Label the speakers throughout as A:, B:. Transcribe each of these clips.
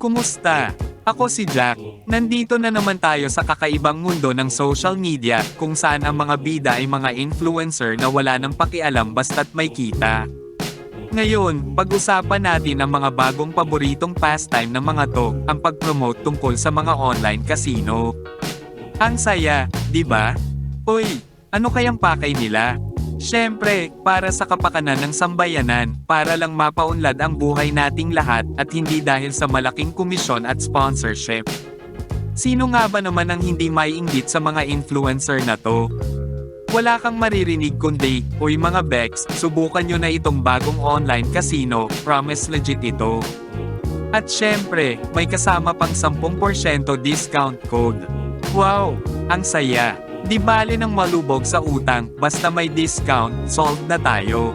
A: Kumusta? Ako si Jack. Nandito na naman tayo sa kakaibang mundo ng social media, kung saan ang mga bida ay mga influencer na wala nang pakialam basta't may kita. Ngayon, pag-usapan natin ang mga bagong paboritong pastime ng mga to, ang pag-promote tungkol sa mga online casino. Ang saya, di ba? Uy, ano kayang pakay nila? Siyempre, para sa kapakanan ng sambayanan, para lang mapaunlad ang buhay nating lahat, at hindi dahil sa malaking komisyon at sponsorship. Sino nga ba naman ang hindi maiinggit sa mga influencer na to? Wala kang maririnig kundi, uy mga Bex, subukan nyo na itong bagong online casino, promise legit ito. At syempre, may kasama pang 10% discount code. Wow, ang saya! Di bale nang malubog sa utang, basta may discount, solved na tayo.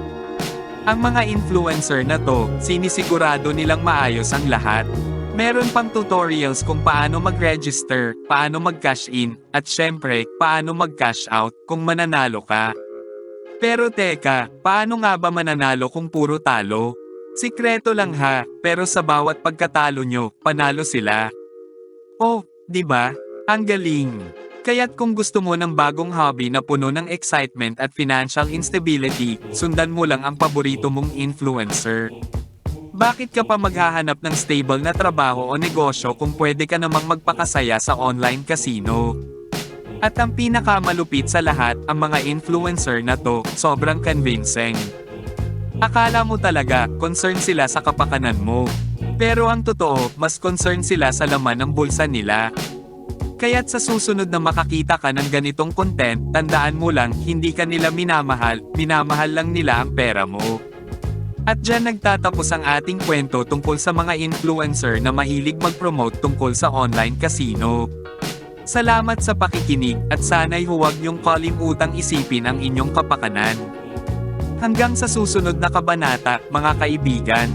A: Ang mga influencer na to, sinisigurado nilang maayos ang lahat. Meron pang tutorials kung paano mag-register, paano mag-cash in, at syempre, paano mag-cash out kung mananalo ka. Pero teka, paano nga ba mananalo kung puro talo? Sikreto lang ha, pero sa bawat pagkatalo nyo, panalo sila. Oh, di ba? Ang galing! Kaya't kung gusto mo ng bagong hobby na puno ng excitement at financial instability, sundan mo lang ang paborito mong influencer. Bakit ka pa maghahanap ng stable na trabaho o negosyo kung pwede ka namang magpakasaya sa online casino? At ang pinakamalupit sa lahat, ang mga influencer na to, sobrang convincing. Akala mo talaga, concerned sila sa kapakanan mo. Pero ang totoo, mas concerned sila sa laman ng bulsa nila. Kaya't sa susunod na makakita ka ng ganitong content, tandaan mo lang, hindi ka nila minamahal, minamahal lang nila ang pera mo. At dyan nagtatapos ang ating kwento tungkol sa mga influencer na mahilig mag-promote tungkol sa online casino. Salamat sa pakikinig, at sana'y huwag niyong kalimutang isipin ang inyong kapakanan. Hanggang sa susunod na kabanata, mga kaibigan.